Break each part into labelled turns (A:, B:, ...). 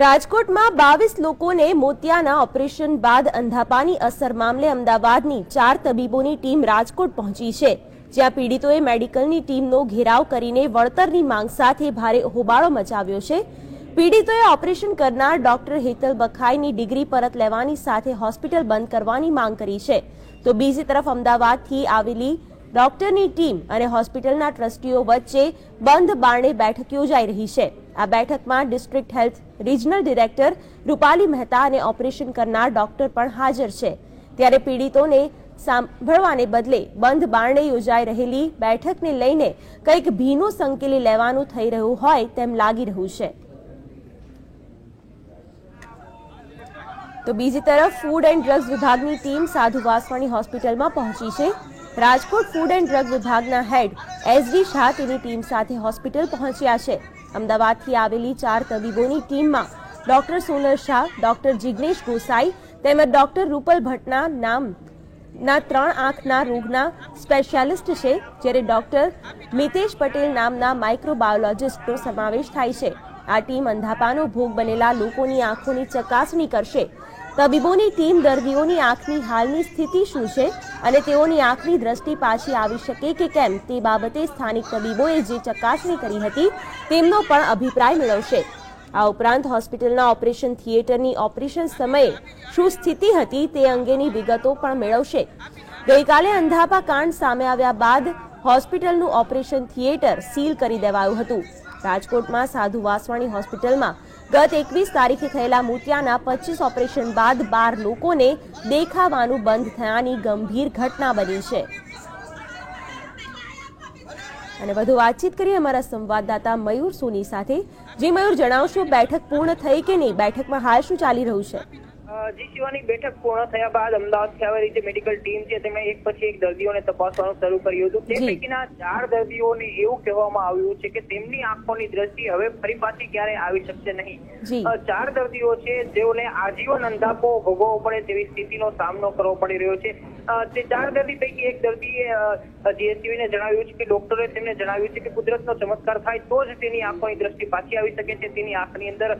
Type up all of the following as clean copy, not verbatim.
A: રાજકોટમાં 22 લોકોને મોતિયાના ઓપરેશન બાદ અંધાપાની અસર મામલે અમદાવાદની 4 તબીબોની ટીમ રાજકોટ પહોંચી છે, જ્યાં પીડિતોએ મેડિકલની ટીમનો ઘેરાવ કરીને વળતરની માંગ સાથે ભારે હોબાળો મચાવ્યો છે। પીડિતોએ ઓપરેશન કરનાર ડોક્ટર હેતલ બખાઈની ડિગ્રી પરત લેવાની સાથે હોસ્પિટલ બંધ કરવાની માંગ કરી છે, તો બીજી તરફ અમદાવાદથી આવેલી ડોક્ટરની ટીમ અને હોસ્પિટલના ટ્રસ્ટીઓ વચ્ચે બંધ બારણે બેઠક યોજાઈ રહી છે। આ બેઠકમાં district health regional director Rupali Mehta અને ઓપરેશન કરનાર ડોક્ટર પણ હાજર છે, ત્યારે પીડિતોને સાંભળવાને બદલે બંધ બારણે યોજાઈ રહેલી બેઠકને લઈને કંઈક ભીનું સંકેલી લેવાનું થઈ રહ્યું હોય તેમ લાગી રહ્યું છે। તો બીજી તરફ ફૂડ એન્ડ ડ્રગ્સ વિભાગની ટીમ સાધુ વાસવાણી હોસ્પિટલમાં પહોંચી છે। રાજકોટ ફૂડ એન્ડ ડ્રગ વિભાગના હેડ એસડી શાહ તેની ટીમ સાથે હોસ્પિટલ પહોંચ્યા છે। અમદાવાદથી આવેલી 4 તબીબોની ટીમમાં ડોક્ટર સોનલ શાહ, ડોક્ટર જિગ્નેશ ગોસાઈ તેમજ ડોક્ટર રૂપલ ભટ્ટના નામના 3 આંખના રોગના સ્પેશિયાલિસ્ટ છે, જ્યારે ડોક્ટર મિતેશ પટેલ નામના માઇક્રોબાયોલોજિસ્ટનો સમાવેશ થાય છે। આ ટીમ અંધાપાનો ભોગ બનેલા લોકોની આંખોની ચકાસણી કરશે। તબીબોની ટીમ દર્દીઓની આંખની હાલની સ્થિતિ શું છે અને તેઓની આંખની દ્રષ્ટિ પાછી આવી શકે કે કેમ તે બાબતે સ્થાનિક તબીબોએ જે ચકાસણી કરી હતી તેમનો પણ અભિપ્રાય મેળવશે। આ ઉપરાંત હોસ્પિટલના ઓપરેશન થિયેટરની ઓપરેશન સમયે શું સ્થિતિ હતી તે અંગેની વિગતો પણ મેળવશે। ગઈકાલે અંધાપા કાંડ સામે આવ્યા બાદ હોસ્પિટલનું ઓપરેશન થિયેટર સીલ કરી દેવાયું હતું। રાજકોટમાં સાધુ વાસવાણી હોસ્પિટલમાં ગત 21 તારીખે થયેલા મોતિયાના 25 ઓપરેશન બાદ 12 લોકોને દેખાવાનું બંધ થયાની ગંભીર ઘટના બની છે। અને વધુ વાતચીત કરીએ અમારા સંવાદદાતા મયુર સોની સાથે। જે મયુર, જણાવશો બેઠક પૂર્ણ થઈ કે નહીં? બેઠકમાં હાલ શું ચાલી રહ્યું છે?
B: જી શિવાની, બેઠક પૂર્ણ થયા બાદ અમદાવાદથી આવેલી જે મેડિકલ ટીમ છે તેમણે એક પછી એક દર્દીઓને તપાસવાનું શરૂ કર્યું હતું। તે પૈકીના 4 દર્દીઓને એવું કહેવામાં આવ્યું છે કે તેમની આંખોની દ્રષ્ટિ હવે ફરી પાછી ક્યારેય આવી શકશે નહીં। 4 દર્દીઓ છે જેઓને આજીવન અંધાપો ભોગવવો પડે તેવી સ્થિતિનો સામનો કરવો પડી રહ્યો છે। તે 4 દર્દી પૈકી એક દર્દીએ જીએસટીવીને જણાવ્યું છે કે ડોક્ટરે તેમને જણાવ્યું છે કે કુદરતનો ચમત્કાર થાય તો જ તેની આંખોની દ્રષ્ટિ પાછી આવી શકે છે। તેની આંખની અંદર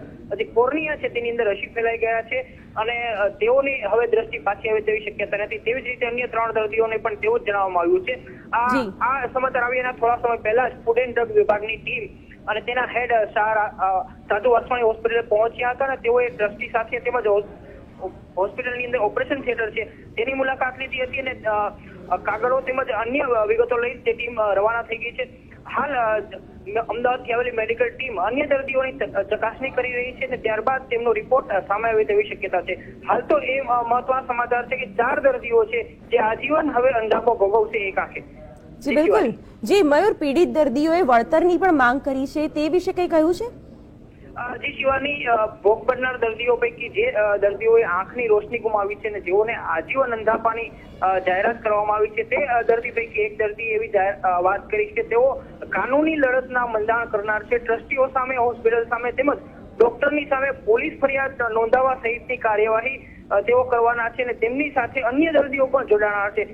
B: જે કોર્નિયા છે તેની અંદર રસી ફેલાઈ ગયા છે અને તેઓની હવે દ્રષ્ટિ પાછી આવે તેવી શક્યતા નથી। તેવી જ રીતે અન્ય 3 દર્દીઓને પણ તેવું જ જણાવવામાં આવ્યું છે। આ સમાચાર આવ્યાના થોડા સમય પહેલા જ ફૂડ એન્ડ ડ્રગ વિભાગની ટીમ અને તેના હેડ સાધુ વાસવાણી હોસ્પિટલે પહોંચ્યા હતા અને તેઓએ દ્રષ્ટિ સાથે તેમજ હોસ્પિટલની અંદર ઓપરેશન થિયેટર છે તેની મુલાકાત લીધી હતી અને કાગળો તેમજ અન્ય વિગતો લઈ તે ટીમ રવાના થઈ ગઈ છે। હાલ અમદાવાદથી આવેલી મેડિકલ ટીમ અન્ય દર્દીઓની ચકાસણી કરી રહી છે અને ત્યારબાદ તેમનો રિપોર્ટ સામે આવે તેવી શક્યતા છે। હાલ તો એ મહત્વના સમાચાર છે કે 4 દર્દીઓ છે જે આજીવન હવે અંધાપો ભોગવશે એક આંખે।
A: જી બિલકુલ। જી મયુર, પીડિત દર્દીઓએ વળતરની પણ માંગ કરી છે, તે વિશે કંઈ કહ્યું છે?
B: જી શિવાની, ભોગ બનનાર દર્દીઓ પૈકી જે દર્દીઓએ આંખની રોશની ગુમાવી છે અને જેઓને આજીવન અંધાપાની જાહેરાત કરવામાં આવી છે તે દર્દી પૈકી એક દર્દી એવી વાત કરી કે તેઓ કાનૂની લડતના મંડાણ કરનાર છે। ટ્રસ્ટીઓ સામે, હોસ્પિટલ સામે તેમજ ડોક્ટરની સામે પોલીસ ફરિયાદ નોંધાવવા સહિતની કાર્યવાહી તેઓ કરવાના છે અને તેમની સાથે અન્ય દર્દીઓ પણ જોડાનાર છે।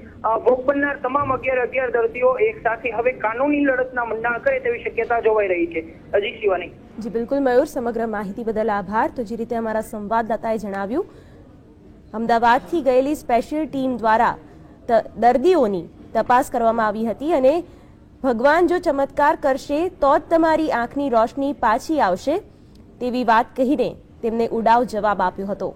B: ભોગ બનનાર તમામ 11 દર્દીઓ એક સાથે હવે કાનૂની લડતના મંડાણ કરે તેવી શક્યતા જોવાઈ રહી છે। જી શિવાની।
A: જી બિલકુલ મયુર, સમગ્ર માહિતી બદલ આભાર। તો જે રીતે અમારા સંવાદદાતાએ જણાવ્યું, અમદાવાદથી ગયેલી સ્પેશિયલ ટીમ દ્વારા દર્દીઓની તપાસ કરવામાં આવી હતી અને ભગવાન જો ચમત્કાર કરશે તો જ તમારી આંખની રોશની પાછી આવશે તેવી વાત કહીને તેમને ઉડાવ જવાબ આપ્યો હતો।